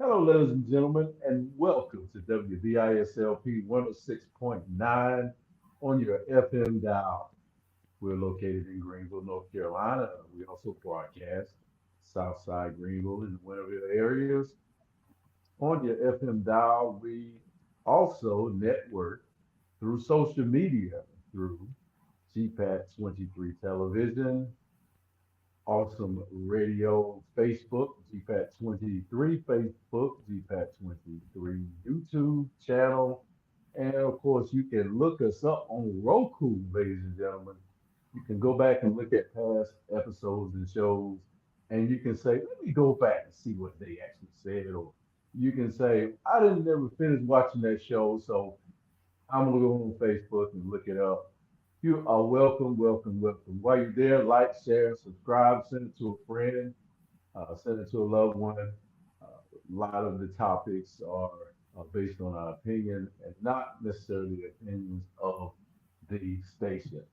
Hello, ladies and gentlemen, and welcome to WBISLP 106.9 on your FM dial. We're located in Greenville, North Carolina. We also broadcast Southside Greenville and Winterville areas. On your FM dial, we also network through social media, through GPAT 23 Television, Awesome Radio Facebook, GPAT 23 Facebook, GPAT 23 YouTube channel. And of course, you can look us up on Roku, ladies and gentlemen. You can go back and look at past episodes and shows, and you can say, let me go back and see what they actually said. Or you can say, I didn't never finish watching that show, so I'm gonna go on Facebook and look it up. You are welcome, welcome, welcome. While you're there, like, share, subscribe, send it to a friend, send it to a loved one. A lot of the topics are based on our opinion and not necessarily the opinions of the station.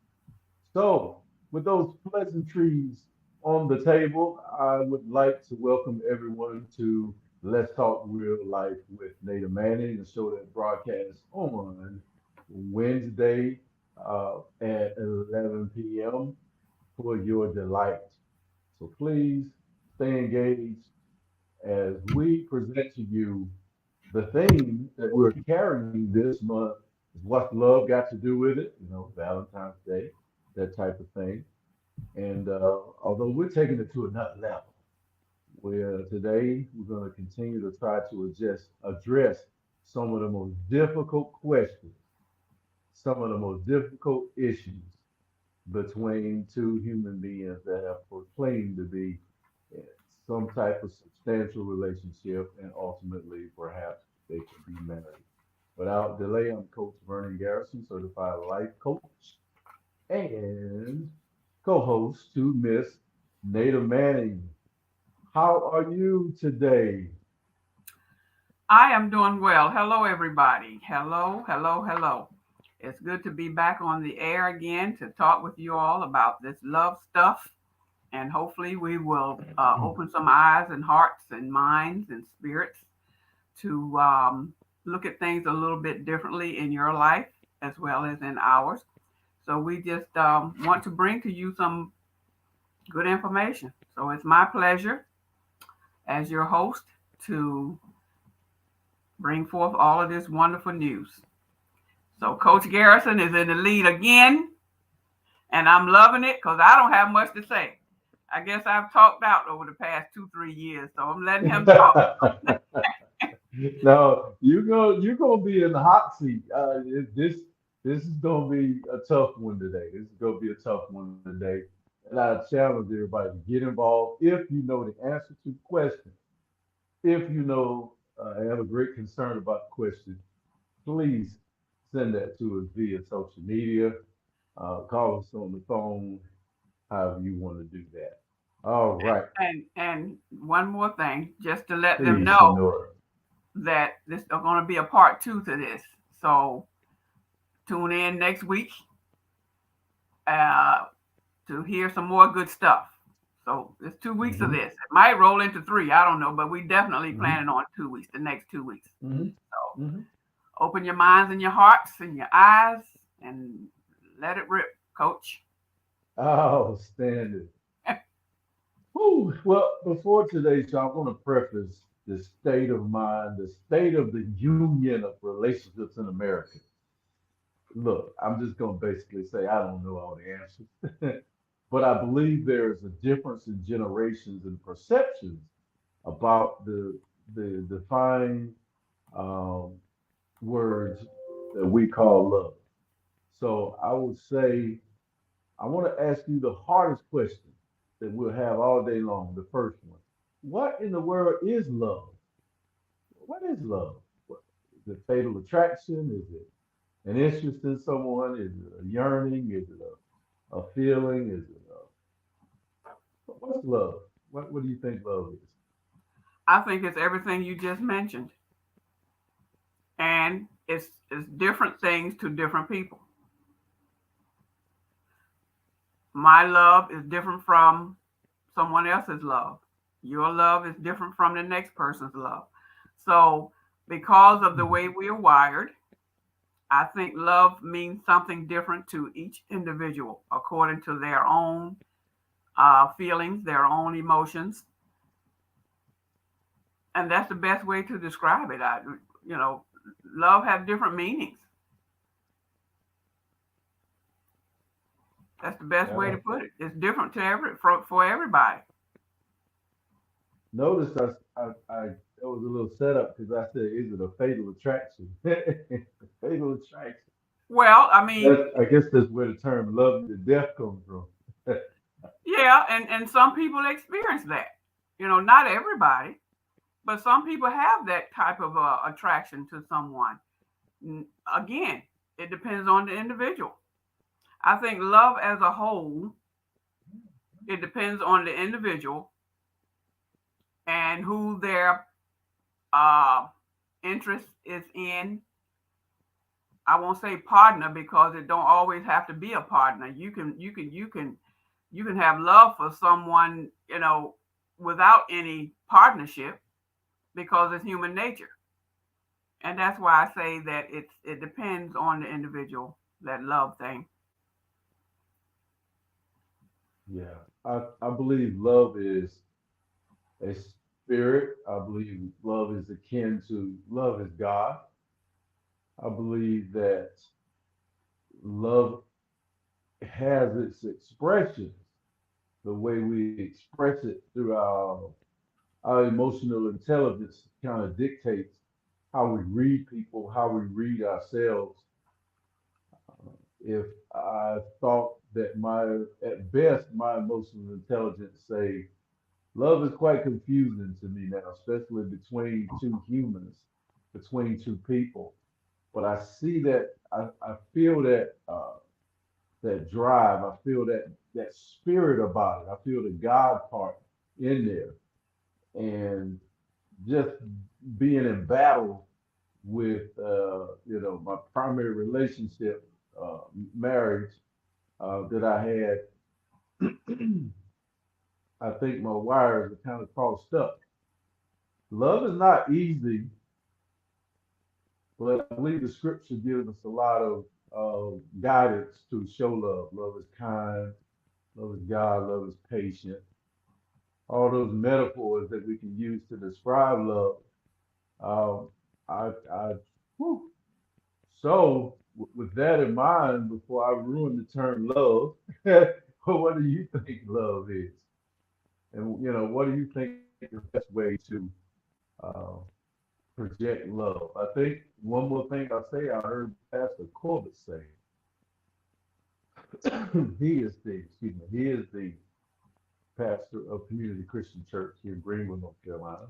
So, with those pleasantries on the table, I would like to welcome everyone to Let's Talk Real Life with Nada Manning, the show that broadcasts on Wednesday at 11 p.m. for your delight. So please stay engaged as we present to you the theme that we're carrying this month is what's love got to do with it? Valentine's Day, that type of thing. And although we're taking it to another level, where today we're going to continue to try to address some of the most difficult questions, some of the most difficult issues between two human beings that have proclaimed to be in some type of substantial relationship and ultimately perhaps they could be married. Without delay, I'm Coach Vernon Garrison, certified life coach and co-host to Miss Nada Manning. How are you today? I am doing well. Hello, everybody. Hello, hello, hello. It's good to be back on the air again to talk with you all about this love stuff. And hopefully, we will open some eyes and hearts and minds and spirits to look at things a little bit differently in your life as well as in ours. So, we just want to bring to you some good information. So, it's my pleasure as your host to bring forth all of this wonderful news. So Coach Garrison is in the lead again, and I'm loving it because I don't have much to say. I guess I've talked out over the past 2, 3 years, so I'm letting him talk. No, you're gonna be in the hot seat. This is gonna be a tough one today. This is gonna be a tough one today, and I challenge everybody to get involved if you know the answer to the question. If you know and have a great concern about the question, please send that to us via social media. Call us on the phone, however you want to do that. All right, And one more thing, just to let them please, know Senor. that this is going to be a part two to this. So tune in next week uh, to hear some more good stuff. So it's 2 weeks of Hmm. this. It might roll into three. I don't know, but we definitely Hmm. planning on 2 weeks. The next 2 weeks. Hmm. So Hmm. open your minds and your hearts and your eyes and let it rip, Coach. Outstanding. Whew. Well, before today's show, I want to preface the state of mind, the state of the union of relationships in America. Look, I'm just going to basically say I don't know all the answers, but I believe there is a difference in generations and perceptions about the defined um, words that we call love. So I would say I want to ask you the hardest question that we'll have all day long. The first one: what in the world is love? What is love? What, is it fatal attraction? Is it an interest in someone? Is it a yearning? Is it a feeling? Is it what's love? What do you think love is? I think it's everything you just mentioned, and it's different things to different people. My love is different from someone else's love. Your love is different from the next person's love. So, because of the way we are wired, I think love means something different to each individual according to their own feelings, their own emotions, and that's the best way to describe it. You know, love has different meanings. That's the best way to Yeah. put it. It's different to for everybody. Notice I it was a little setup because I said, is it a fatal attraction? Fatal attraction. Well, I mean, I guess that's where the term love to death comes from. yeah, and some people experience that. You know, not everybody, but some people have that type of attraction to someone. Again, it depends on the individual. I think love as a whole, it depends on the individual and who their uh, interest is in. I won't say partner because it don't always have to be a partner. You can have love for someone, without any partnership because it's human nature. And that's why I say that it depends on the individual, that love thing. Yeah, I believe love is a spirit. I believe love is akin to love is God. I believe that love has its expressions, the way we express it through our emotional intelligence kind of dictates how we read people, how we read ourselves. If I thought that at best, my emotional intelligence say love is quite confusing to me now, especially between two humans, between two people. But I see that, I feel that drive, I feel that spirit about it. I feel the God part in there, and just being in battle with my primary relationship, marriage that I had. I think my wires are kind of crossed up. Love is not easy, but I believe the scripture gives us a lot of guidance to show love. Love is kind, love is God, love is patient. All those metaphors that we can use to describe love. Um, I whew. So with that in mind, before I ruin the term love, what do you think love is? And what do you think is the best way to uh, project love? I think one more thing I'll say, I heard Pastor Corbett say, he is the pastor of Community Christian Church here in Greenville, North Carolina.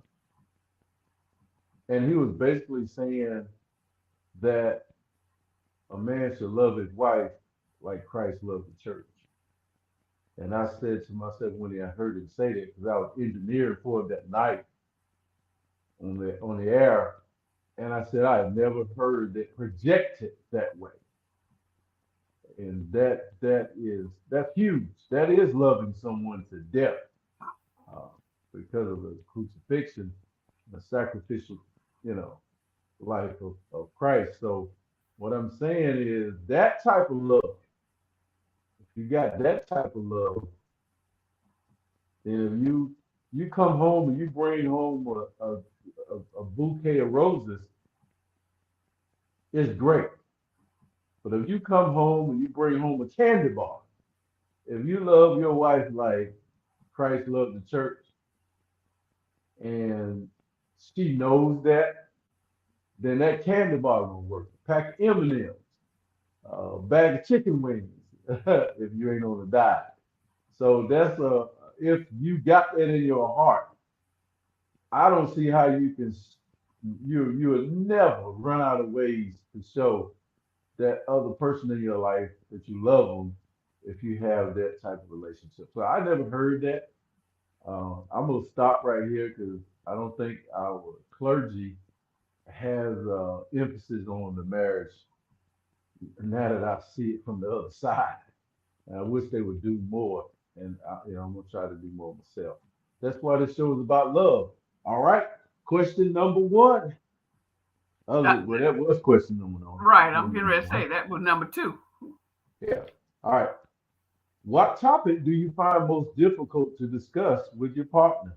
And he was basically saying that a man should love his wife like Christ loved the church. And I said to myself when I heard him say that, because I was engineering for him that night on the air, and I said I have never heard it projected that way. And that's huge. That is loving someone to death, uh, because of the crucifixion, the sacrificial, you know, life of Christ. So what I'm saying is that type of love, if you got that type of love, then if you come home and you bring home a bouquet of roses, it's great. But if you come home and you bring home a candy bar, if you love your wife like Christ loved the church, and she knows that, then that candy bar will work. A pack of M&Ms, a bag of chicken wings, if you ain't on a diet. So if you got that in your heart, I don't see how you would never run out of ways to show that other person in your life that you love them if you have that type of relationship. So I never heard that. I'm gonna stop right here because I don't think our clergy has emphasis on the marriage now that I see it from the other side. And I wish they would do more. And I'm gonna try to do more myself. That's why this show is about love. All right, question number one. Uh, Well, that was question number one. right, I'm getting ready to say that was number two. Yeah. All right. What topic do you find most difficult to discuss with your partner?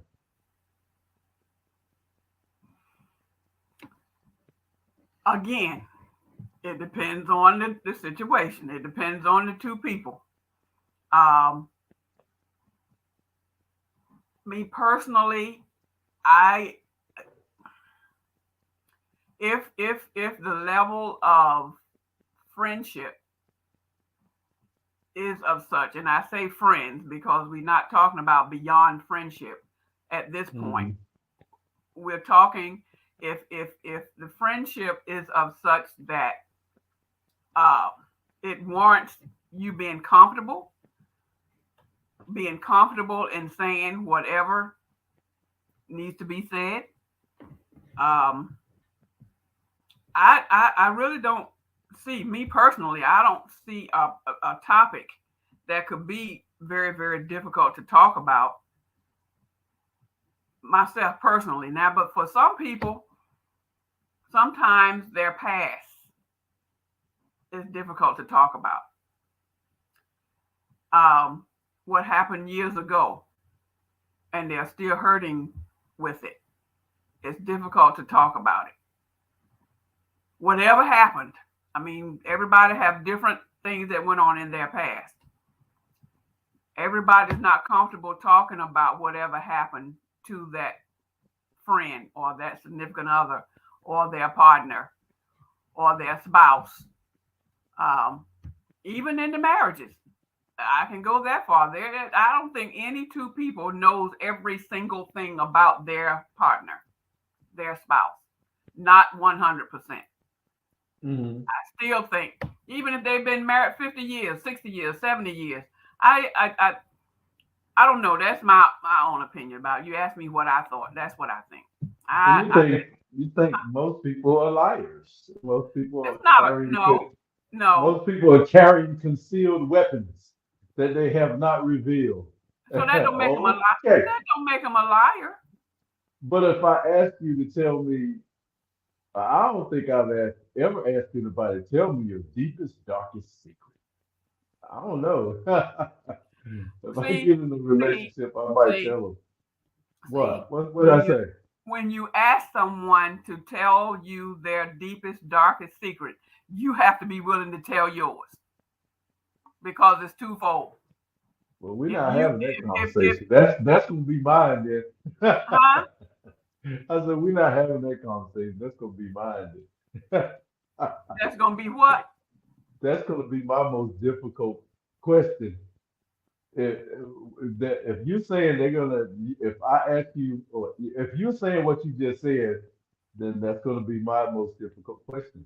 Again, it depends on the situation. It depends on the two people. Um, Me personally, I if the level of friendship is of such, and I say friends because we're not talking about beyond friendship at this point. Mhm. We're talking if the friendship is of such that uh, it warrants you being comfortable in saying whatever needs to be said. Um, I really don't see, me personally, I don't see a topic that could be very, very difficult to talk about myself personally. Now, but for some people, sometimes their past is difficult to talk about. What happened years ago, and they're still hurting with it. It's difficult to talk about it. Whatever happened, I mean, everybody have different things that went on in their past. Everybody's not comfortable talking about whatever happened to that friend or that significant other or their partner or their spouse. Um, Even in the marriages, I can go that far. There, I don't think any two people knows every single thing about their partner, their spouse. Not 100%. Mhm. Still think, even if they've been married 50 years, 60 years, 70 years, I I I, I don't know. That's my own opinion about it. You asked me what I thought. That's what I think. So I you think most people are liars? it's not a no, no. Most people are carrying concealed weapons that they have not revealed. So that don't make him a liar. Okay. That don't make him a liar. But if I ask you to tell me, I don't think ever asked anybody to tell me your deepest, darkest secret. I don't know. If I See, get in a see, relationship, I might see, tell them. see. What did When I you say? when you ask someone to tell you their deepest, darkest secret, you have to be willing to tell yours because it's twofold. Well, we're If not you having that if conversation. That's gonna be mine then. huh, I said we're not having that conversation. That's gonna be mine then. that's gonna be what? That's gonna be my most difficult question. If, if you're saying they're gonna, if I ask you, or if you're saying what you just said, then that's gonna be my most difficult question.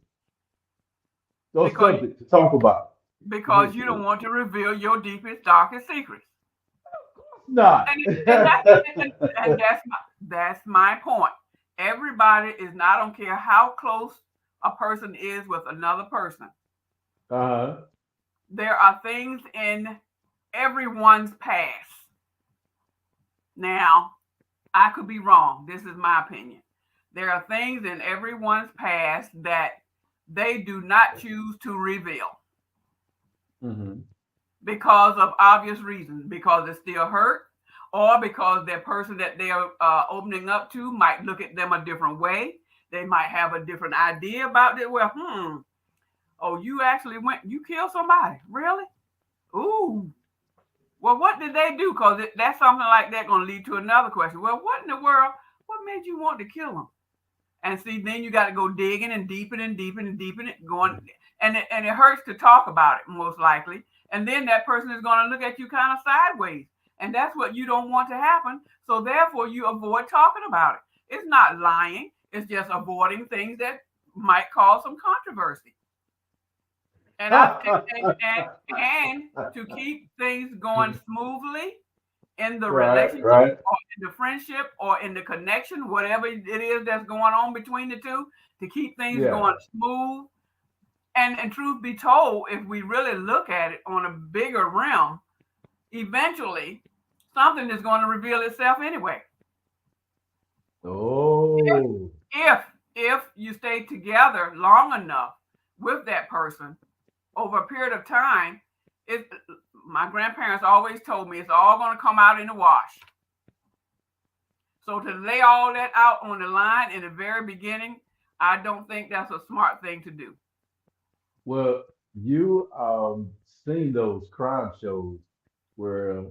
Those Because subject to talk about. because you don't want to reveal your deepest, darkest secrets. Not. And that's my point. Everybody is not, I don't care how close a person is with another person. Uh-huh. There are things in everyone's past. Now, I could be wrong. This is my opinion. There are things in everyone's past that they do not choose to reveal Hmm. because of obvious reasons, because it's still hurt, or because that person that they're opening up to might look at them a different way. They might have a different idea about it. Well, oh, you actually you killed somebody, really? Ooh. Well, what did they do? Because that's something like that going to lead to another question. Well, what in the world? What made you want to kill them? And see, then you got to go digging and deepen and deepen and deepen it, going, and it hurts to talk about it most likely. And then that person is going to look at you kind of sideways, and that's what you don't want to happen. So therefore, you avoid talking about it. It's not lying; it's just avoiding things that might cause some controversy. And and to keep things going smoothly in the Right, relationship right. or in the friendship or in the connection, whatever it is that's going on between the two, to keep things Yeah. going smooth. And truth be told, if we really look at it on a bigger realm, eventually something is going to reveal itself anyway. Oh, Oh, if you stay together long enough with that person over a period of time, it my grandparents always told me it's all going to come out in the wash. So to lay all that out on the line in the very beginning, I don't think that's a smart thing to do. well, you seen those crime shows where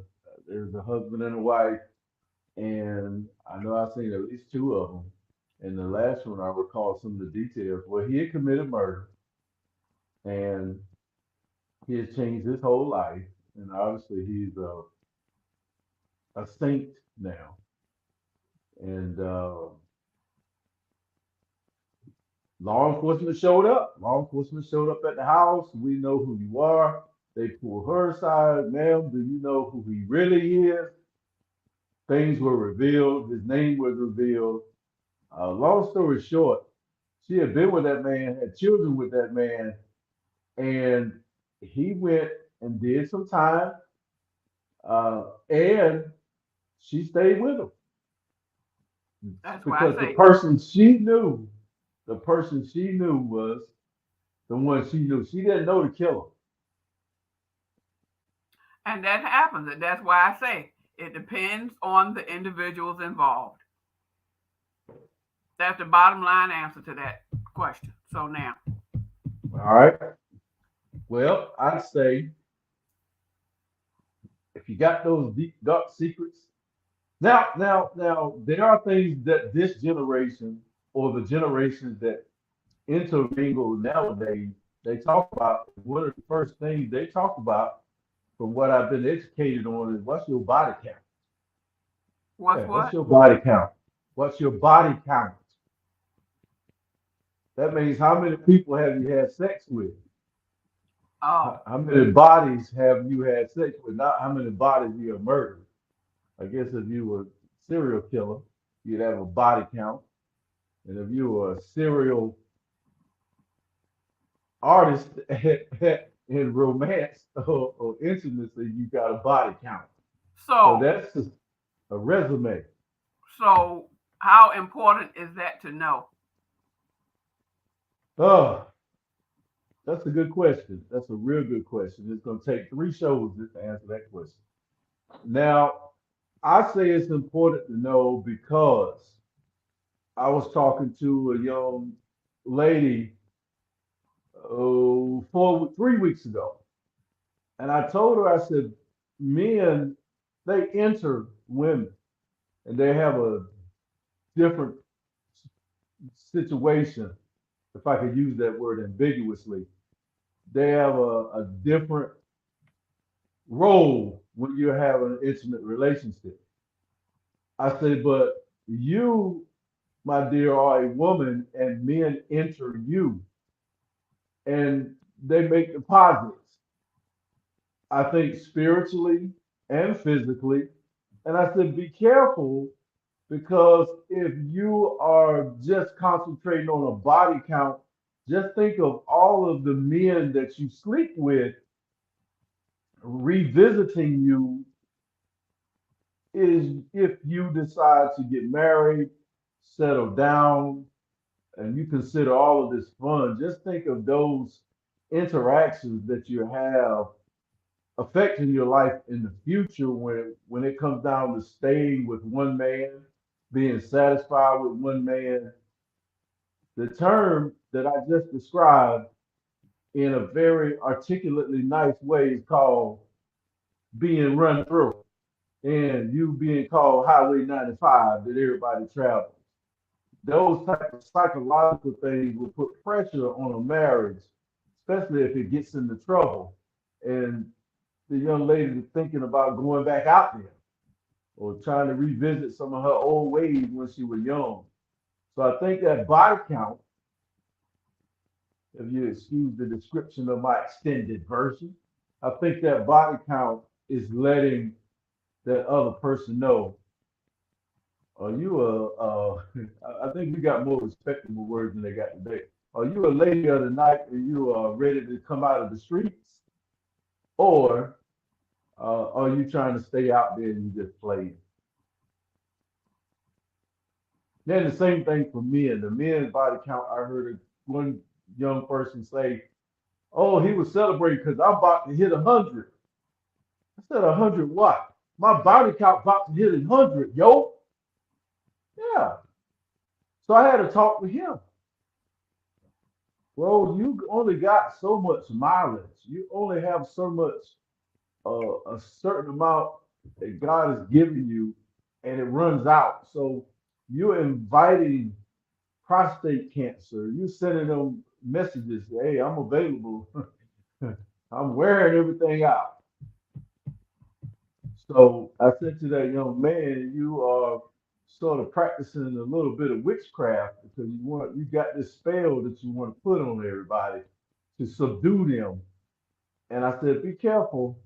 there's a husband and a wife, and I know I've seen at least two of them. And the last one, I recall some of the details. Well, he had committed murder, and he has changed his whole life, and obviously he's a saint now. And law enforcement showed up. Law enforcement showed up at the house. We know who you are. They pulled her aside. Ma'am, do you know who he really is? Things were revealed. His name was revealed. Long story short, she had been with that man, had children with that man, and he went and did some time, and she stayed with him That's why I because say, the person she knew was the one she knew. She didn't know the killer. and that happens. And that's why I say it depends on the individuals involved. That's the bottom line answer to that question. So now, All right. Well, I'd say if you got those deep dark secrets, now, there are things that this generation or the generations that intermingle nowadays, they talk about. One of the first things they talk about, from what I've been educated on, is what's your body count? what's Yeah, what's what? your body count? What's your body count? That means how many people have you had sex with? Oh, How many bodies have you had sex with? Not how many bodies you have murdered. I guess if you were a serial killer, you'd have a body count. And if you were a serial artist in romance or intimacy, you got a body count. So so that's just a resume. so how important is that to know? Oh, that's a good question. That's a real good question. It's going to take three shows just to answer that question. Now, I say it's important to know because I was talking to a young lady 3 weeks ago, and I told her, I said, men, they enter women and they have a different situation, if I could use that word ambiguously. They have a different role when you're having an intimate relationship. I said, but you, my dear, are a woman and men enter you and they make deposits. I think spiritually and physically. And I said, be careful because if you are just concentrating on a body count, just think of all of the men that you sleep with revisiting you is if you decide to get married, settle down, and you consider all of this fun, just think of those interactions that you have affecting your life in the future when it comes down to staying with one man, being satisfied with one man. The term that I just described in a very articulately nice way is called being run through, and you being called Highway 95 that everybody travels. Those type of psychological things will put pressure on a marriage, especially if it gets into trouble. And the young lady is thinking about going back out there or trying to revisit some of her old ways when she was young. So I think that body count, if you excuse the description of my extended version, I think that body count is letting that other person know, are you I think we got more respectable words than they got today. Are you a lady of the night and you are ready to come out of the streets? Or are you trying to stay out there and you just play? Then the same thing for men. The men's body count, I heard one young person say, "Oh, he was celebrating because I'm about to hit 100." I said, "100 what? My body count about to hit 100, yo." Yeah. So I had to talk with him. Bro, you only got so much mileage. You only have so much, a certain amount that God has given you, and it runs out. So you're inviting prostate cancer. You sending them messages, hey, I'm available. I'm wearing everything out. So I said to that young man, you are sort of practicing a little bit of witchcraft because you got this spell that you want to put on everybody to subdue them. And I said, be careful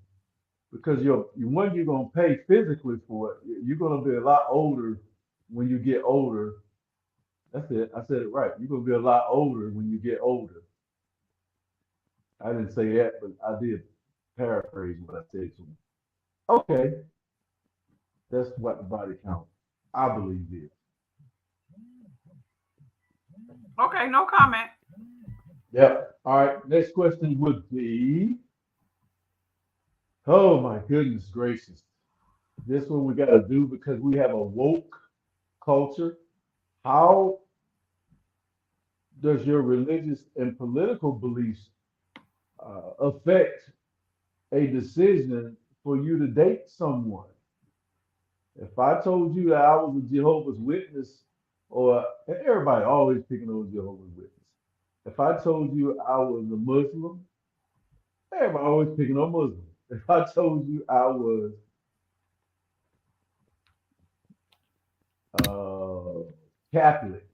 because you're gonna pay physically for it. You're gonna be a lot older when you get older. That's it. I said it right. You're gonna be a lot older when you get older. I didn't say that, but I did paraphrase what I said to him. Okay, that's what the body count, I believe, is. Okay, no comment. Yep. All right. Next question would be, oh my goodness gracious. This one we got to do because we have a woke culture. How does your religious and political beliefs affect a decision for you to date someone? If I told you that I was a Jehovah's Witness, or everybody always picking on Jehovah's Witness. If I told you I was a Muslim, everybody always picking on Muslim. If I told you I was Catholic,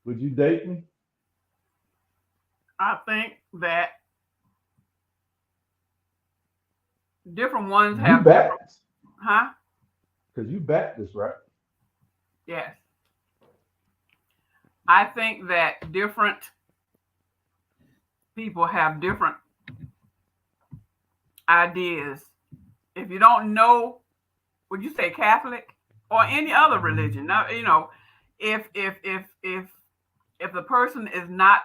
would you date me? I think that different ones You have different, Baptist, huh? because you Baptist, right? Yes. I think that different people have different ideas. If you don't know, would you say Catholic or any other religion? Now, if the person is not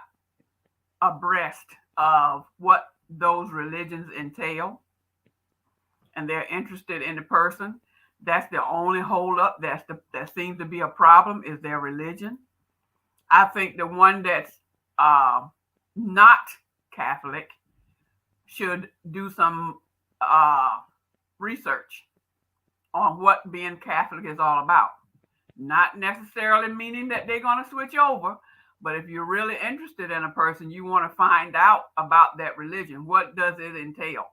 abreast of what those religions entail and they're interested in the person, that's the only holdup. That seems to be a problem is their religion. I think the one that's uh, not Catholic should do some uh, research on what being Catholic is all about. Not necessarily meaning that they're going to switch over, but if you're really interested in a person, you want to find out about that religion. What does it entail?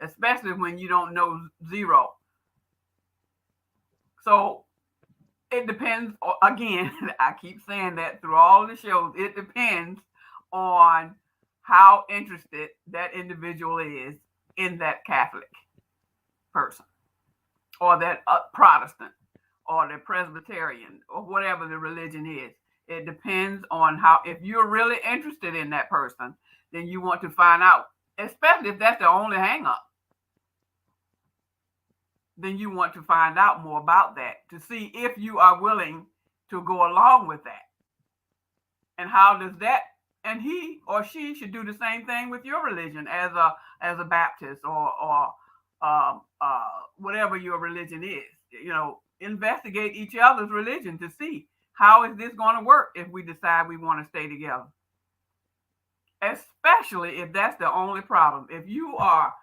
Especially when you don't know zero. So it depends. Again, I keep saying that through all the shows. It depends on how interested that individual is in that Catholic person or that Protestant or the Presbyterian or whatever the religion is. It depends on how, if you're really interested in that person, then you want to find out, especially if that's the only hang up, then you want to find out more about that to see if you are willing to go along with that. And how does that, and he or she should do the same thing with your religion as a Baptist or whatever your religion is. Investigate each other's religion to see how is this going to work if we decide we want to stay together. Especially if that's the only problem. If you are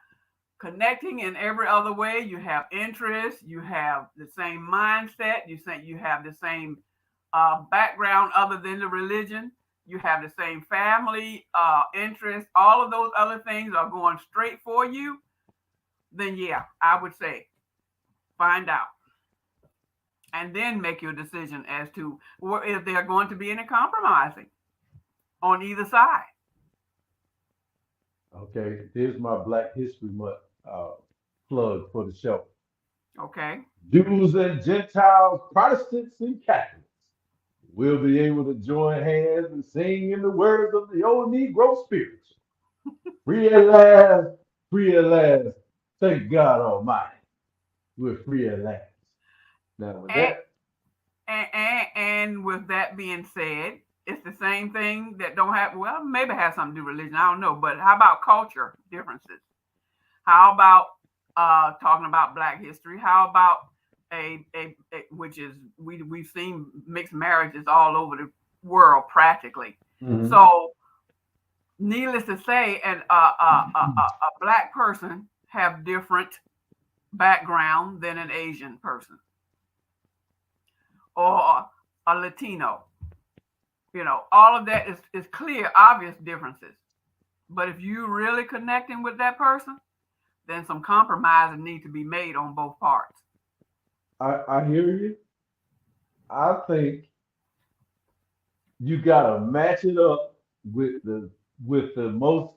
connecting in every other way, you have interests, you have the same mindset, you have the same background other than the religion, you have the same family interests, all of those other things are going straight for you, then yeah, I would say find out and then make your decision as to if they're going to be any compromising on either side. Okay, here's my Black History Month plug for the show. Okay. Jews and Gentiles, Protestants and Catholics will be able to join hands and sing in the words of the old Negro spiritual. Free at last, free at last. Thank God Almighty. We're free at last. Now with And that, and with that being said, it's the same thing that don't have, well, maybe it has something to do with religion. I don't know. But how about culture differences? How about talking about Black history? How about which is we've seen mixed marriages all over the world practically. Mhm. So, needless to say, a Black person have different background than an Asian person or a Latino. All of that is clear, obvious differences. But if you really connecting with that person, then some compromise need to be made on both parts. I hear you. I think you gotta match it up with the most.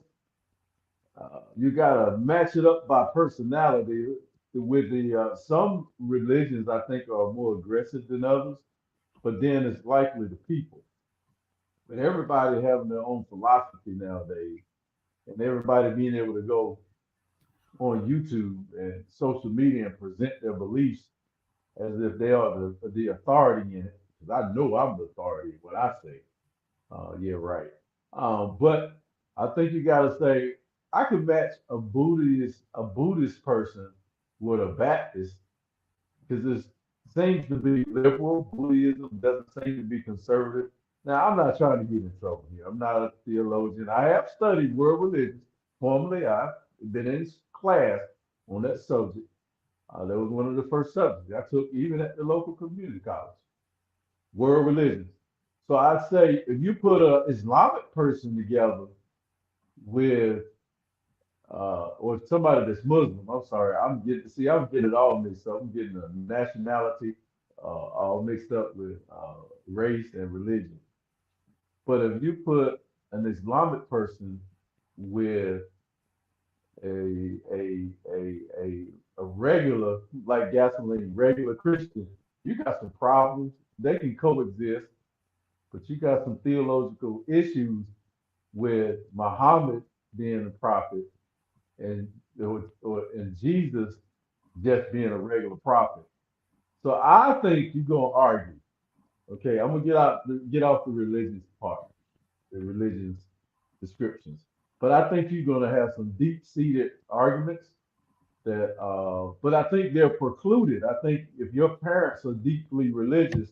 You gotta match it up by personality. With the some religions, I think are more aggressive than others, but then it's likely the people. But everybody having their own philosophy nowadays, and everybody being able to go on YouTube and social media and present their beliefs as if they are the authority in it. Because I know I'm the authority in what I say. Yeah, right. But I think you got to say I could match a Buddhist person with a Baptist because it seems to be liberal. Buddhism doesn't seem to be conservative. Now, I'm not trying to get in trouble here. I'm not a theologian. I have studied world religions. Formerly, I've been in class on that subject. That was one of the first subjects I took, even at the local community college. World religions. So I'd say if you put a Islamic person together with or somebody that's Muslim, I'm sorry, I'm getting it all mixed up. I'm getting the nationality all mixed up with race and religion. But if you put an Islamic person with a regular like gasoline, regular Christian, you got some problems. They can coexist, but you got some theological issues with Muhammad being a prophet and and Jesus just being a regular prophet. So I think you're gonna argue. Okay, I'm gonna get off the religious part, the religious descriptions. But I think you're gonna have some deep-seated arguments but I think they're precluded. I think if your parents are deeply religious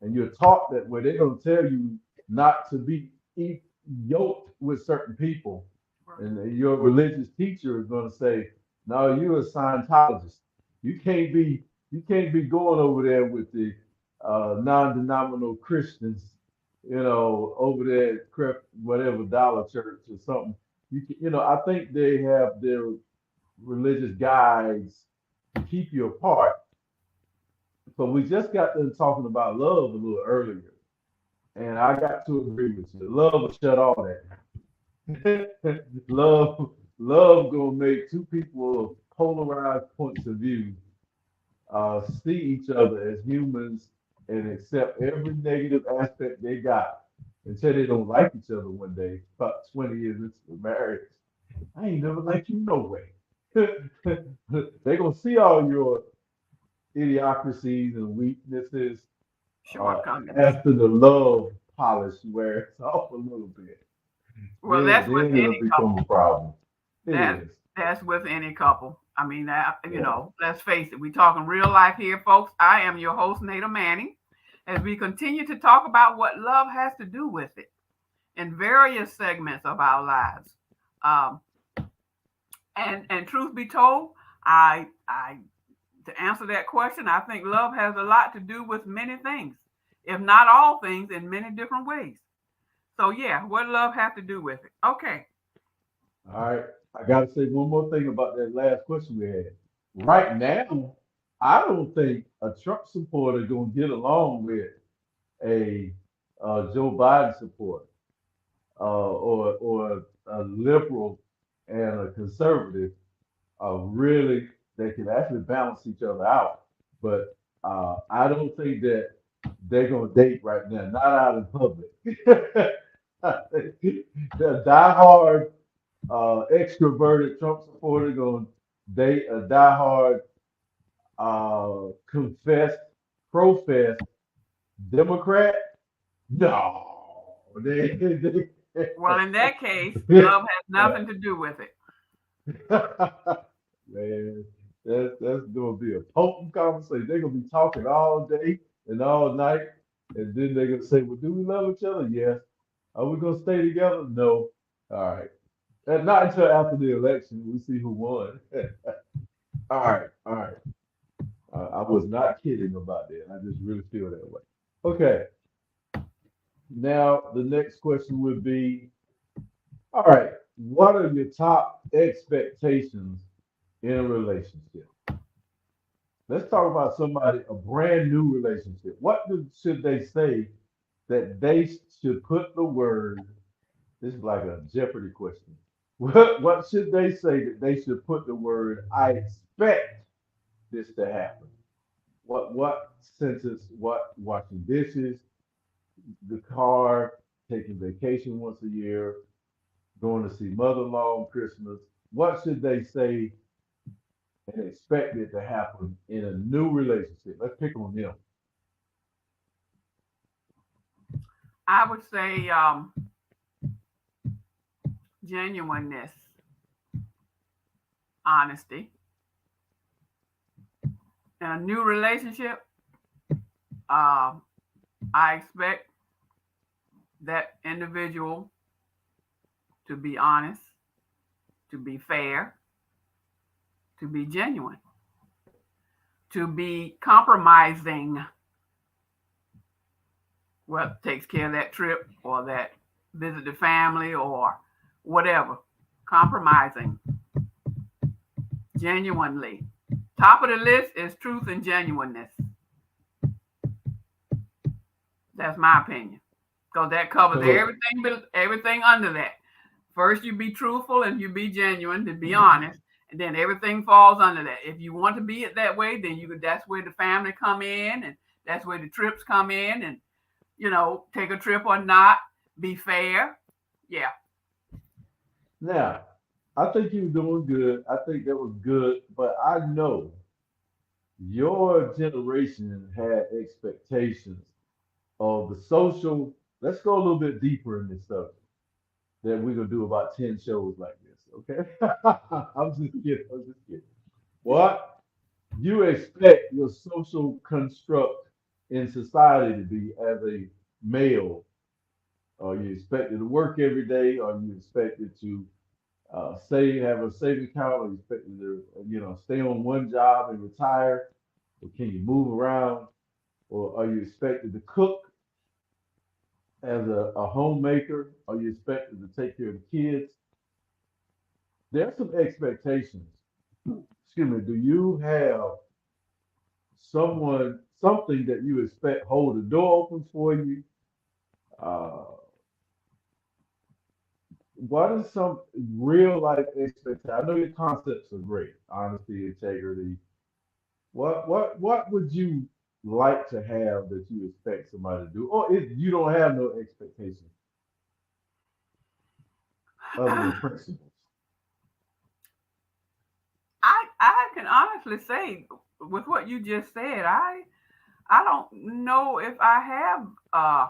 and you're taught that way, they're gonna tell you not to be yoked with certain people, and your religious teacher is gonna say, "No, you're a Scientologist. You can't be you can't be going over there with the non-denominational Christians, over there at whatever Dollar Church or something." I think they have their religious guides to keep you apart. But we just got done talking about love a little earlier, and I got to agree with you. Love will shut all that. Love gonna make two people of polarized points of view see each other as humans and accept every negative aspect they got until they don't like each other one day, about 20 years into the marriage. I ain't never liked you no way. They gonna see all your idiocracies and weaknesses Shortcomings. after the love polish wears off a little bit. Well, Then, that's with then it'll any become a couple. problem. It That is. that's with any couple. I mean, Yeah. let's face it. We talking real life here, folks. I am your host, Nada Manning, as we continue to talk about what love has to do with it in various segments of our lives. Um, and truth be told, I to answer that question, I think love has a lot to do with many things, if not all things, in many different ways. So yeah, what love have to do with it? Okay. All right. I gotta say one more thing about that last question we had. Right now, I don't think a Trump supporter gonna get along with a Joe Biden supporter, or a liberal and a conservative. Really, they can actually balance each other out. But I don't think that they're gonna date right now, not out in public. The diehard extroverted Trump supporter gonna date a diehard confessed professed Democrat? No. Well, in that case, love has nothing to do with it. Man, that's gonna be a potent conversation. They're gonna be talking all day and all night, and then they're gonna say, "Well, do we love each other? Yes. Are we gonna stay together? No. All right. And not until after the election, we see who won. All right, all right. I was not kidding about that. I just really feel that way. Okay. Now the next question would be, all right, what are your top expectations in a relationship? Let's talk about somebody, a brand new relationship. Should they say that they should put the word, this is like a Jeopardy question. What should they say that they should put the word, I expect this to happen? What sentence, what washing dishes, the car, taking vacation once a year, going to see mother-in-law on Christmas. What should they say and expect it to happen in a new relationship? Let's pick on them. I would say genuineness, honesty. In a new relationship, I expect that individual to be honest, to be fair, to be genuine, to be compromising. Well, takes care of that trip or that visit the family or whatever. Compromising genuinely. Top of the list is truth and genuineness. That's my opinion. Because that covers So, everything under that. First, you be truthful and you be genuine, to be honest, and then everything falls under that. If you want to be it that way, then that's where the family come in, and that's where the trips come in, and take a trip or not, be fair. Yeah. now, I think you were doing good. I think that was good, but I know your generation had expectations of the social. Let's go a little bit deeper in this subject that we're gonna do about 10 shows like this, okay? I'm just kidding. I'm just kidding. What you expect your social construct in society to be as a male? Are you expected to work every day? Are you expected to have a saving account? Are you expected to, stay on one job and retire? Or can you move around? Or are you expected to cook as a homemaker? Are you expected to take care of the kids? There's some expectations. Excuse me. Do you have something that you expect hold the door open for you? Uh, what is some real life expectation? I know your concepts are great, honesty, integrity. What would you like to have that you expect somebody to do, or if you don't have no expectations other than principles? I can honestly say, with what you just said, I don't know if I have.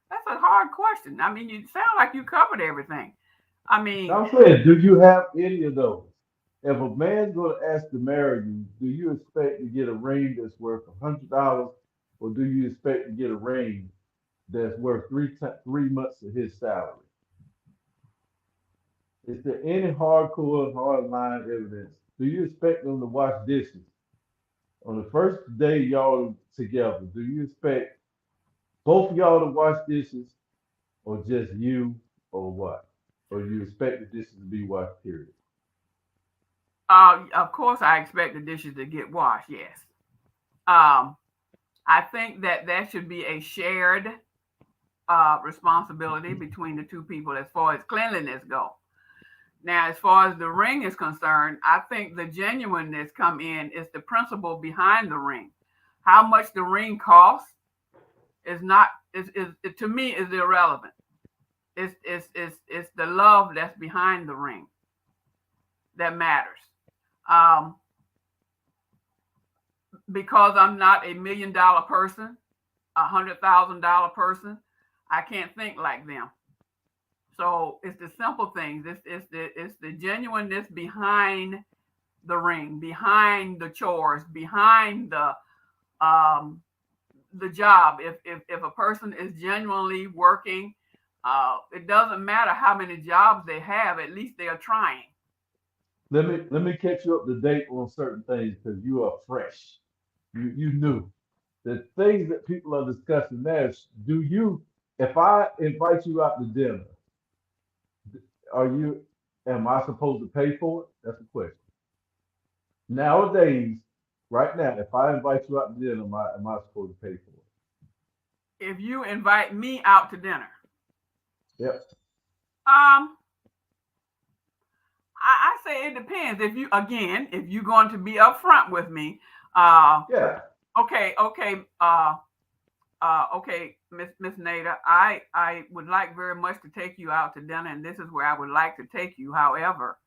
That's a hard question. I mean, you sound like you covered everything. I mean, Now I'm saying, do you have any of those? If a man's going to ask to marry you, do you expect to get a ring that's worth $100, or do you expect to get a ring that's worth 3 months of his salary? Is there any hardcore, hard line evidence? Do you expect them to wash dishes on the first day y'all together? Do you expect both of y'all to wash dishes, or just you, or what? Or you expect the dishes to be washed, period? of course, I expect the dishes to get washed. Yes. Um, I think that should be a shared responsibility between the two people as far as cleanliness go. Now, as far as the ring is concerned, I think the genuineness come in is the principle behind the ring. How much the ring costs is not is to me is irrelevant. It's the love that's behind the ring that matters. Um, because I'm not a $1 million person, $100,000 person, I can't think like them. So it's the simple things. It's the genuineness behind the ring, behind the chores, behind um, the job. If a person is genuinely working, it doesn't matter how many jobs they have. At least they are trying. Let me catch you up to date on certain things because you are fresh. You knew the things that people are discussing there. Do you, if I invite you out to dinner, are you, am I supposed to pay for it? That's the question. Nowadays, right now, if I invite you out to dinner, am I supposed to pay for If you invite me out to dinner, it? Yep. um, I say it depends. If you're going to be upfront with me, uh, Yeah. okay, Miss Nada, I would like very much to take you out to dinner, and this is where I would like to take you. However,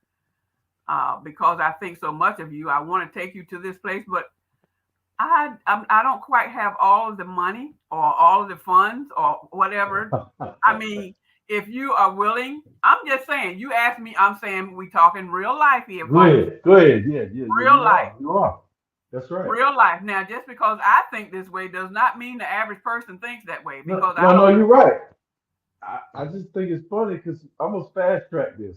because I think so much of you, I want to take you to this place, but I don't quite have all of the money or all of the funds or whatever. I mean, if you are willing, I'm just saying. You asked me, I'm saying we talking real life here, Go folks. ahead. Go ahead. Yeah, yeah, yeah. Real You life. are. You are. That's right. Real life. Now, just because I think this way does not mean the average person thinks that way. No, Because I no, no, don't. you're right. I just think it's funny because I'm gonna fast track this.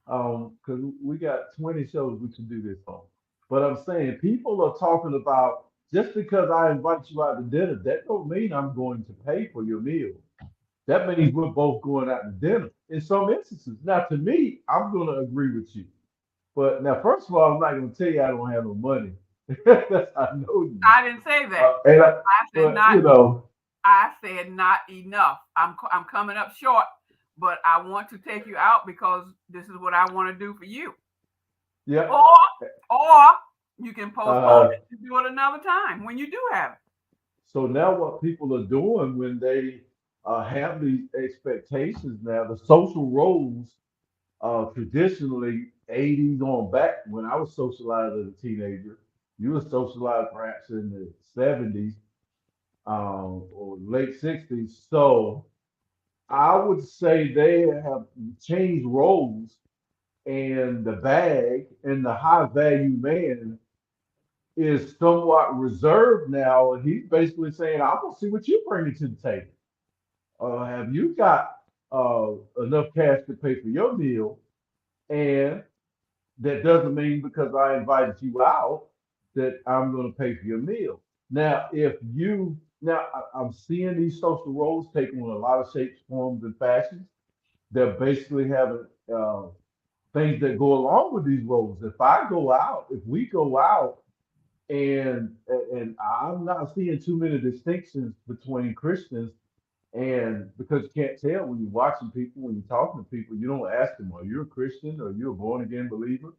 Because we got 20 shows we can do this on. But I'm saying people are talking about just because I invite you out to dinner, that don't mean I'm going to pay for your meal. That means we're both going out to dinner in some instances. Now, to me, I'm going to agree with you. But now, first of all, I'm not going to tell you I don't have no money. That's I know you. I didn't say that. And I, I said but not. you know, I said not enough. I'm coming up short, but I want to take you out because this is what I want to do for you. yeah. Or or you can postpone Uh, it and do it another time when you do have it. so now what people are doing when they have these expectations now, the social roles traditionally 80s on back when I was socialized as a teenager, you were socialized perhaps in the 70s or late 60s. So I would say they have changed roles, and the bag and the high value man is somewhat reserved now. And he's basically saying, I want to see what you bring to the table. Have you got enough cash to pay for your meal? And that doesn't mean because I invited you out that I'm going to pay for your meal. Now, if you now I'm seeing these social roles taking on a lot of shapes, forms, and fashions. They're basically having things that go along with these roles. If we go out, and I'm not seeing too many distinctions between Christians and because you can't tell when you're watching people, when you're talking to people, you don't ask them, are you a Christian? Or are you a born again believer?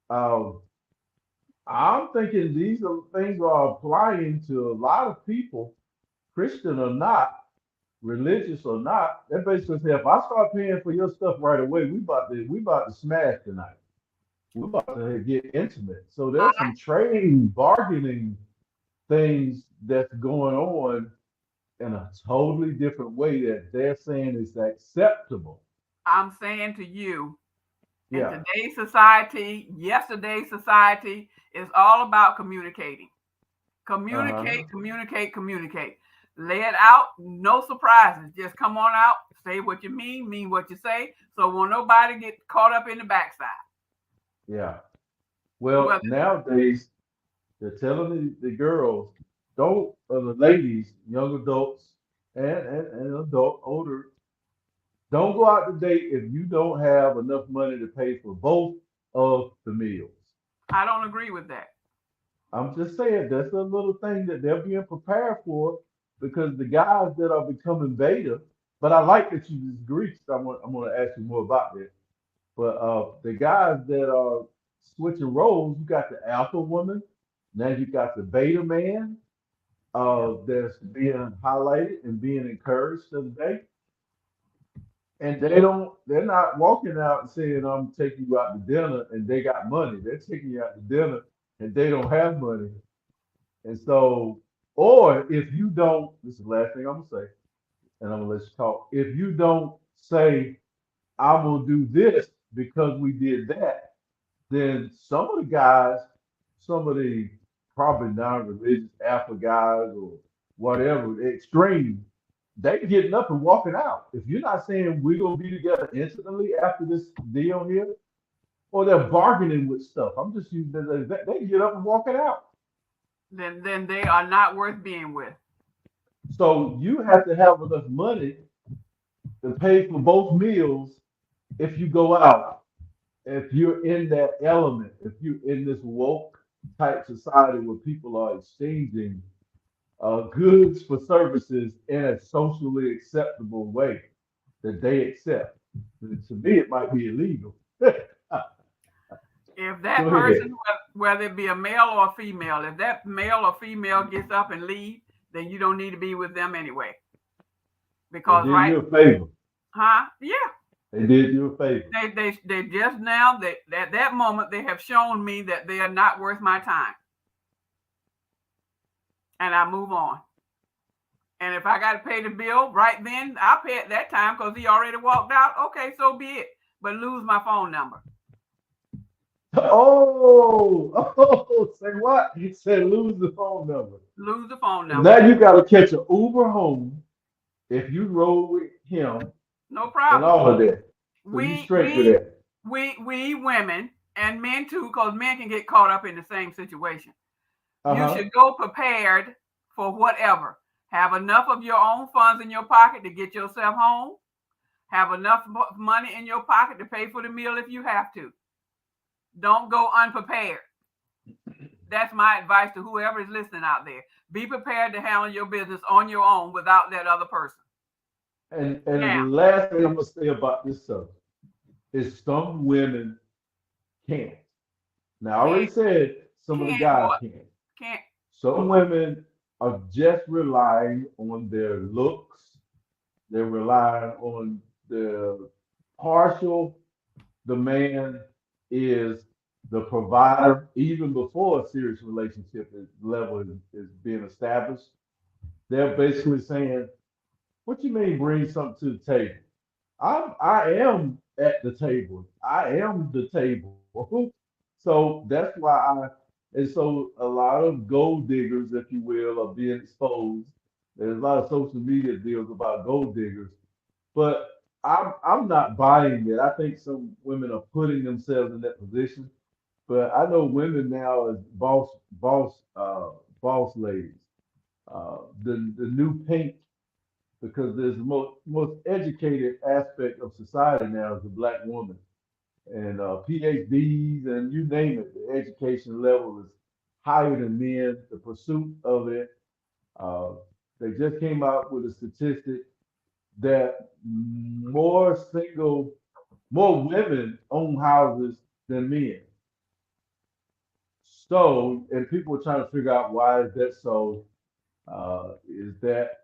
Um, I'm thinking these are things are applying to a lot of people, Christian or not, religious or not. They basically say if I start paying for your stuff right away, we about to smash tonight. We're about to get intimate. So there's I, some trading, bargaining things that's going on in a totally different way that they're saying is acceptable. I'm saying to you, in Yeah. today's society, yesterday's society is all about communicating. Uh-huh. Communicate, communicate, communicate. Lay it out, no surprises. Just come on out, say what you mean what you say. So won't nobody get caught up in the backside. Yeah. Well, Well, nowadays they're telling the girls, don't, or the ladies, young adults and adult older, don't go out to date if you don't have enough money to pay for both of the meals. I don't agree with that. I'm just saying that's a little thing that they're being prepared for because the guys that are becoming beta, but I like that you disagree. So I'm going to ask you more about that. But the guys that are switching roles, you got the alpha woman, now you got the beta man Yeah. that's being highlighted and being encouraged today. And they're not walking out and saying, I'm taking you out to dinner and they got money. They're taking you out to dinner and they don't have money. And so Or if you don't, this is the last thing I'm gonna say, and I'm gonna let you talk. If you don't say, I'm gonna do this because we did that, then some of the guys, some of the probably non-religious alpha guys or whatever, the extreme, they getting up and walking out. If you're not saying we're gonna be together instantly after this deal here, or they're bargaining with stuff. I'm just using that they get up and walking out. Then they are not worth being with. So you have to have enough money to pay for both meals if you go out. If you're in that element, if you're in this woke type society where people are exchanging goods for services in a socially acceptable way that they accept. And to me, it might be illegal. Go If that ahead. person, whether it be a male or a female, if that male or female gets up and leave, then you don't need to be with them anyway. They Because did right, you a favor. huh? Yeah. They did you a favor. They just now they at that moment they have shown me that they are not worth my time. And I move on. And if I got to pay the bill right then, I'll pay it that time because he already walked out. Okay, so be it. But lose my phone number. Say what? He said lose the phone number. Lose the phone Now number. you got to catch an Uber home if you roll with him No and problem. all of that. So you We straight with we that. we women and men too, because men can get caught up in the same situation. You Uh-huh. should go prepared for whatever. Have enough of your own funds in your pocket to get yourself home. Have enough money in your pocket to pay for the meal if you have to. Don't go unprepared. That's my advice to whoever is listening out there. Be prepared to handle your business on your own without that other person. And the Now, last thing I'm gonna say about this subject is some women can't. Now I already can't, said some of the can't guys what? can't. Can't. Some women are just relying on their looks. They're relying on the partial. The man is the provider even before a serious relationship level is being established. They're basically saying, "What you mean bring something to the table? I am at the table. I am the table." So that's why and so a lot of gold diggers, if you will, are being exposed. There's a lot of social media deals about gold diggers, but I'm not buying it. I think some women are putting themselves in that position. But I know women now as boss ladies. The new pink because there's the most educated aspect of society now is the black woman, and PhDs and you name it, the education level is higher than men. The pursuit of it, uh, they just came out with a statistic that more women own houses than men. So, and people are trying to figure out why is that so? Is that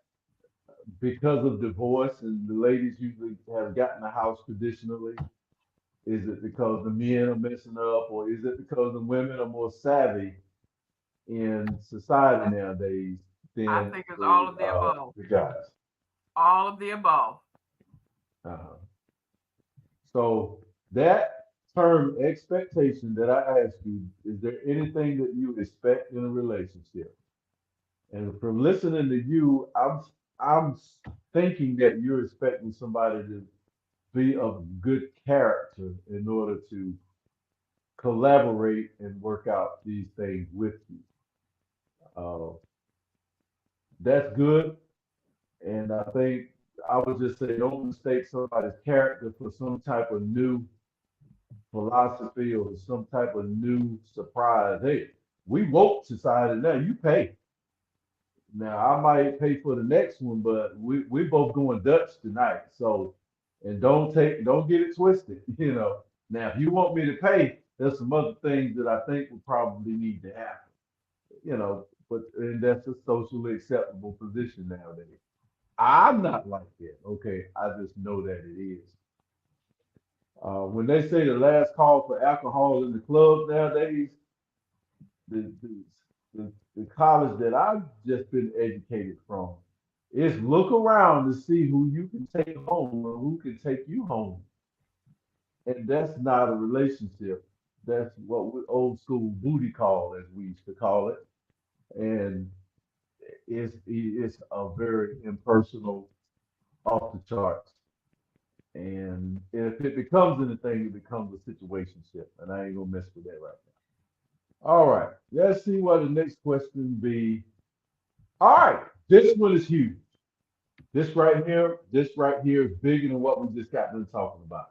because of divorce and the ladies usually have gotten a house traditionally? Is it because the men are messing up, or is it because the women are more savvy in society nowadays I than think it's all of the above. the guys? All of the above. Uh, so that term expectation that I asked you, is there anything that you expect in a relationship? And from listening to you, I'm thinking that you're expecting somebody to be of good character in order to collaborate and work out these things with you. Uh, that's good. And I think I would just say don't mistake somebody's character for some type of new philosophy or some type of new surprise. Hey, we woke society now. You pay. Now I might pay for the next one, but we both going Dutch tonight. So and don't get it twisted. Now if you want me to pay, there's some other things that I think would probably need to happen. But and that's a socially acceptable position nowadays. I'm not like that. Okay, I just know that it is. When they say the last call for alcohol in the clubs nowadays, the, the, the the college that I've just been educated from is look around to see who you can take home or who can take you home. And that's not a relationship. That's what we old school booty call, as we used to call it. And it's a very impersonal, off the charts. And if it becomes anything, it becomes a situationship. And I ain't gonna mess with that right now. All right, let's see what the next question be. All right, this one is huge. This right here is bigger than what we just got done talking about.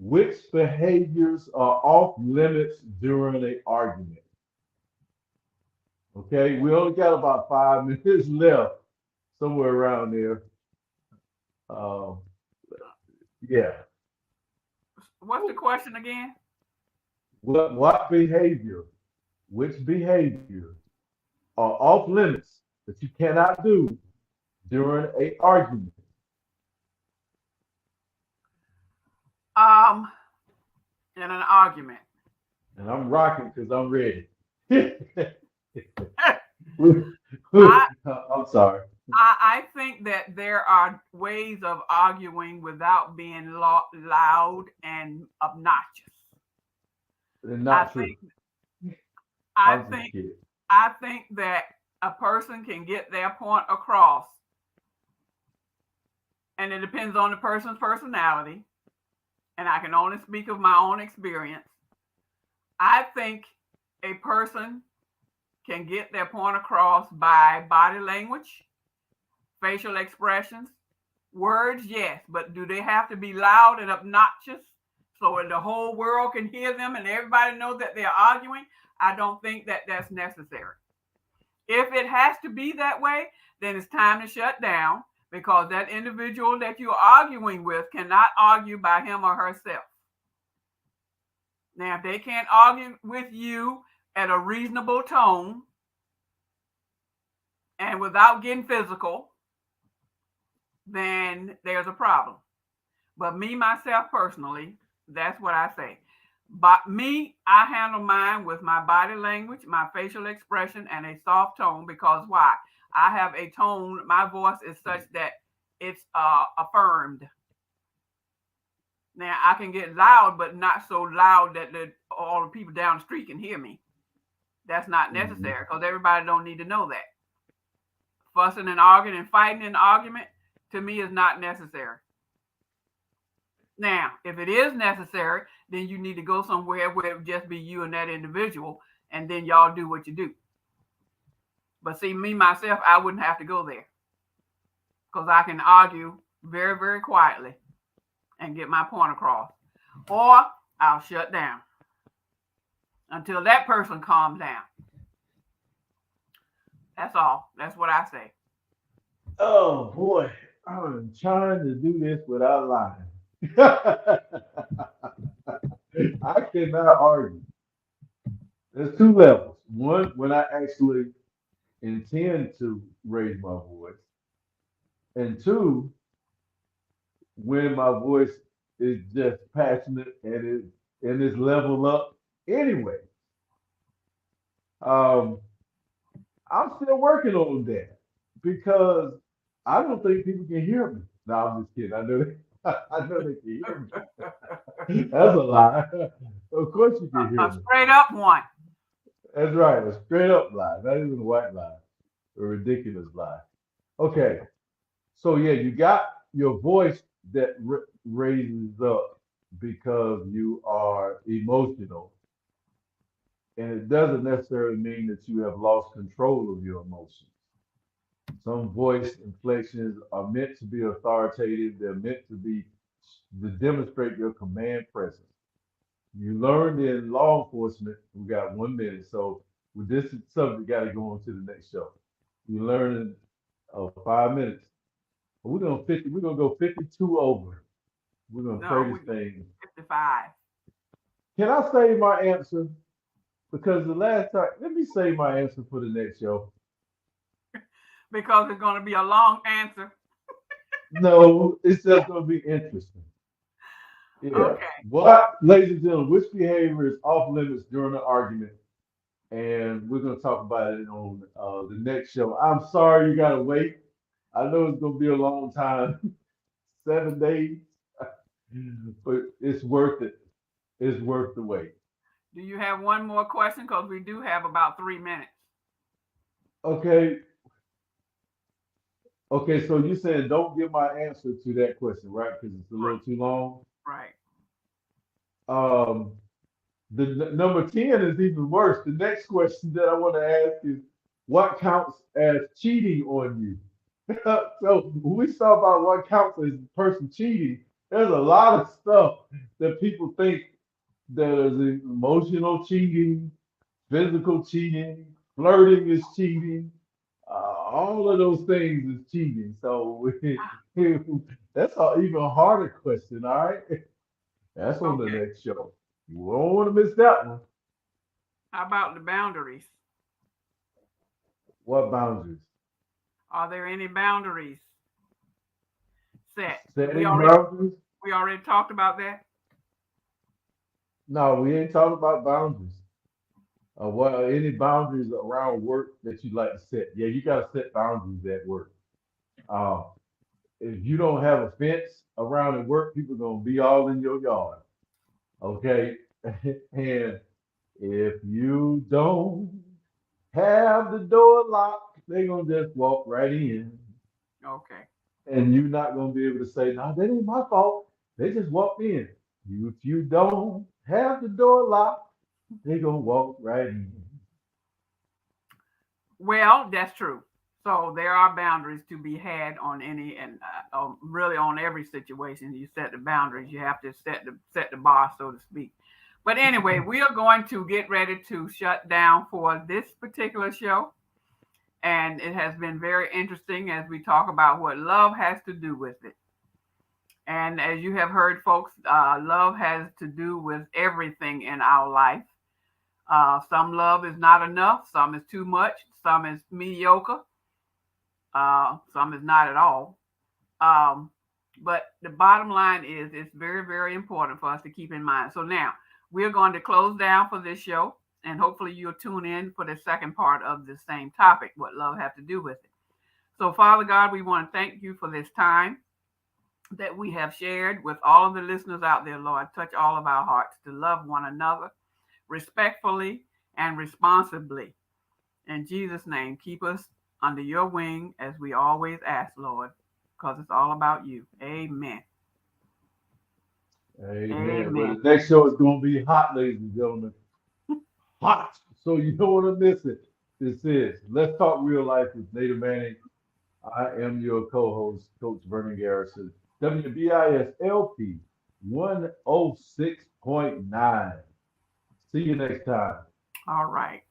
Which behaviors are off limits during an argument? Okay, we only got about 5 minutes left, somewhere around there. Um, yeah. What's the question again? What behavior, which behavior are off limits that you cannot do during a argument? Um, in an argument. And I'm rocking because I'm ready. I, I'm sorry. I think that there are ways of arguing without being loud and obnoxious. It's I not true. think I I'm just think kidding. I think that a person can get their point across, and it depends on the person's personality. And I can only speak of my own experience. I think a person can get their point across by body language, facial expressions, words, yes, but do they have to be loud and obnoxious so the whole world can hear them and everybody knows that they're arguing? I don't think that that's necessary. If it has to be that way, then it's time to shut down because that individual that you're arguing with cannot argue by him or herself. Now, if they can't argue with you at a reasonable tone and without getting physical, then there's a problem. But me, myself, personally, that's what I say. But me, I handle mine with my body language, my facial expression, and a soft tone because why? I have a tone, my voice is such that it's affirmed. Now, I can get loud, but not so loud that all the people down the street can hear me. That's not Mhm. necessary because everybody don't need to know that. Fussing and arguing and fighting in an argument, to me, is not necessary. Now, if it is necessary, then you need to go somewhere where it would just be you and that individual, and then y'all do what you do. But see, me, myself, I wouldn't have to go there because I can argue very, very quietly and get my point across. Or I'll shut down until that person calms down. That's all. That's what I say. Oh boy, I'm trying to do this without lying. I cannot argue. There's two levels. One, when I actually intend to raise my voice, and two, when my voice is just passionate and it's level up anyway. Um, I'm still working on that because I don't think people can hear me. No, I'm just kidding. I know I know they can hear me. That's a lie. Of course you can hear A me. straight up one. That's right, a straight up lie, not even a white lie, a ridiculous lie. Okay, so yeah, you got your voice that raises up because you are emotional, and it doesn't necessarily mean that you have lost control of your emotions. Some voice inflections are meant to be authoritative. They're meant to be to demonstrate your command presence. You learned in law enforcement. We got 1 minute, so with this subject, got to go on to the next show. You learn in 5 minutes. We're gonna 50. We're gonna go 52 over. We're gonna No, play we this thing. 55 Can I save my answer? Because the last time, let me save my answer for the next show. because it's going to be a long answer. No, it's just gonna be interesting. Yeah. Okay. What, ladies and gentlemen, which behavior is off limits during an argument? and we're going to talk about it on the next show. I'm sorry you got to wait. I know it's going to be a long time, 7 days, but it's worth it. It's worth the wait. Do you have one more question? Because we do have about 3 minutes. Okay. Okay. So you saying don't give my answer to that question, right? Because it's a little too long. Right. Um, the number 10 is even worse. The next question that I want to ask is what counts as cheating on you? So when we talk about what counts as a person cheating, there's a lot of stuff that people think that is emotional cheating, physical cheating, flirting is cheating. All of those things is cheating. So that's an even harder question. All right, that's on the Okay. next show. You won't want to miss that one. How about the boundaries? What boundaries? Are there any boundaries set? We Setting already boundaries? we already talked about that. No, we ain't talking about boundaries. What are any boundaries around work that you'd like to set? Yeah, you got to set boundaries at work. Uh, if you don't have a fence around at work, people gonna be all in your yard. Okay, and if you don't have the door locked, they gonna just walk right in, Okay. and you're not gonna be able to say, "No, that ain't my fault. They just walked in." If you don't have the door locked, they gonna walk right in. Well, that's true. So there are boundaries to be had on any and really on every situation. You set the boundaries. You have to set the bar, so to speak. But anyway, we are going to get ready to shut down for this particular show, and it has been very interesting as we talk about what love has to do with it. And as you have heard, folks, love has to do with everything in our life. Some love is not enough, some is too much, some is mediocre, some is not at all. Um, but the bottom line is it's very, very important for us to keep in mind. So now we're going to close down for this show, and hopefully you'll tune in for the second part of the same topic, what love has to do with it. So, Father God, we want to thank you for this time that we have shared with all of the listeners out there, Lord. Touch all of our hearts to love one another respectfully and responsibly. In Jesus' name, keep us under your wing as we always ask, Lord, because it's all about you. Amen. Amen. Well, Amen. the next show is gonna be hot, ladies and gentlemen. Hot. So you don't want to miss it. This is Let's Talk Real Life with Native Manning. I am your co-host, Coach Vernon Garrison, WBISLP 106.9. See you next time. All right.